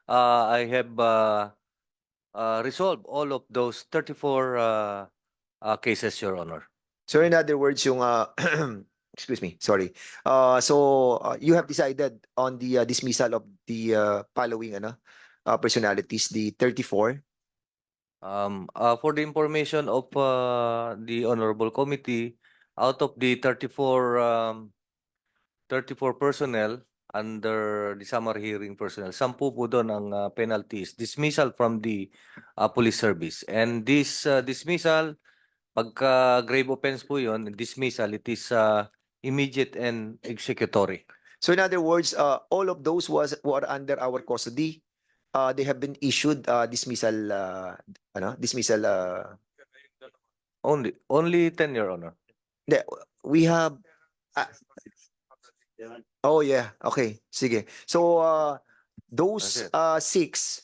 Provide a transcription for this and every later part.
I have resolved all of those 34 cases, Your Honor. So in other words, yung excuse me, sorry. You have decided on the dismissal of the following personalities, the 34. For the information of the Honorable Committee, out of the 34 personnel under the summary hearing personnel, 10 po doon ang penalties, dismissal from the police service. And this dismissal, pagka grave offense po yun, dismissal, it is immediate and executory. So in other words, all of those were under our custody. They have been issued dismissal dismissal Only 10, Your Honor. we have oh yeah, okay. Sige. So those That's 6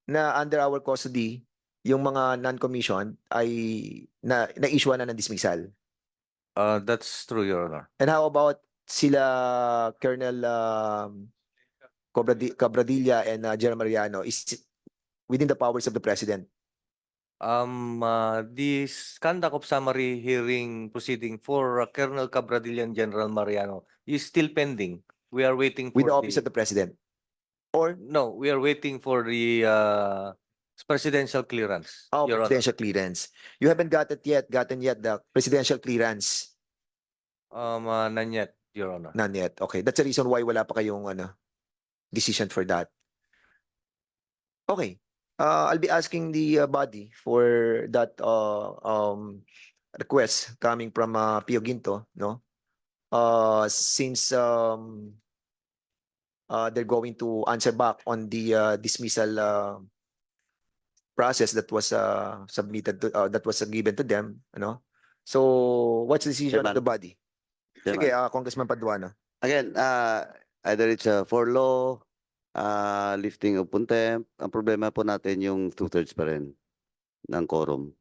na under our custody, yung mga non-commissioned ay na-issue na ng dismissal. That's true, Your Honor. And how about sila Colonel Cabradilla and General Mariano is within the powers of the President? This conduct of summary hearing proceeding for Colonel Cabradilla and General Mariano is still pending. We are waiting for With the office of the President? Or No, we are waiting for the presidential clearance, Your Honor. presidential clearance? You haven't gotten yet the presidential clearance? None yet, Your Honor. None yet. Okay, that's the reason why wala pa kayong decision for that. Okay. I'll be asking the body for that request coming from Pio Ginto, no? Since they're going to answer back on the dismissal process that was submitted to, that was given to them, ano? So what's the decision of the body? Sige, Congressman Paduano. Again, either it's for law, lifting of contempt. Ang problema po natin yung 2/3 pa rin ng quorum.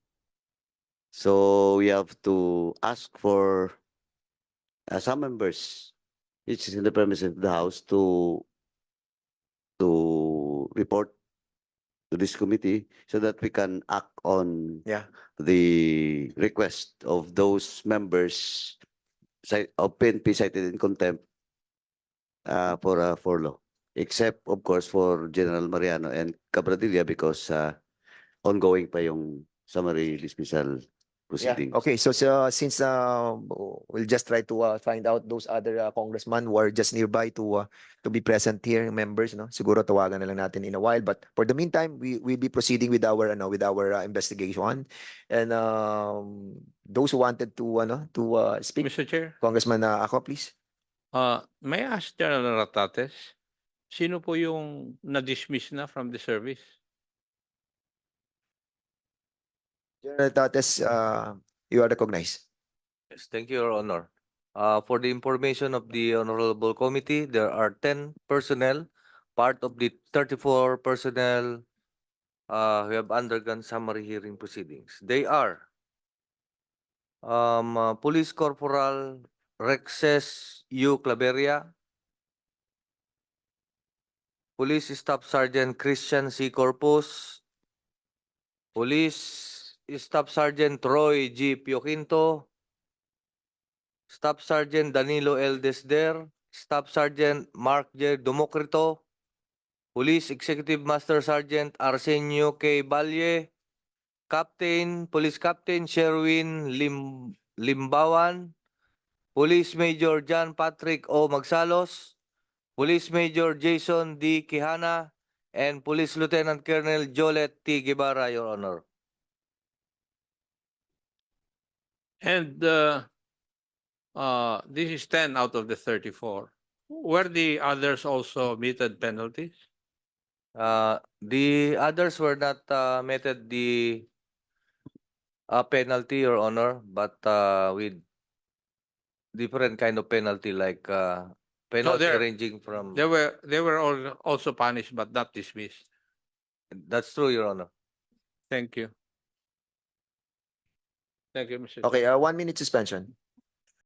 So we have to ask for some members, which is in the premises of the House, to report to this committee so that we can act on the request of those members of PNP cited in contempt for law. Except, of course, for General Mariano and Cabradilla because ongoing pa yung summary dismissal proceedings. Okay, so since we'll just try to find out those other congressmen who are just nearby to be present here, members, no? Siguro tawagan na lang natin in a while. But for the meantime, we'll be proceeding with our investigation. And those who wanted to speak, Mr. Chair, Congressman Ako, please. may I ask General Ratates, sino po yung na-dismiss na from the service? General Tates, you are recognized. Yes, thank you, Your Honor. For the information of the Honorable Committee, there are 10 personnel, part of the 34 personnel who have undergone summary hearing proceedings. They are Police Corporal Rexes U. Claveria, Police Staff Sergeant Christian C. Corpus, Police Staff Sergeant Roy G. Pioquinto, Staff Sergeant Danilo L. Desder, Staff Sergeant Mark J. Democrito, Police Executive Master Sergeant Arsenio K. Valle, Police Captain Sherwin Limbawan, Police Major John Patrick O. Magsalos, Police Major Jason D. Quijana, and Police Lieutenant Colonel Jolet T. Guevara, Your Honor. And this is 10 out of the 34. Were the others also meted penalties? The others were not meted the penalty, Your Honor, but with different kind of penalty, like penalty there- ranging from. They were all also punished but not dismissed. That's true, Your Honor. Thank you. Thank you, Mr. Chair. Okay, 1 minute suspension.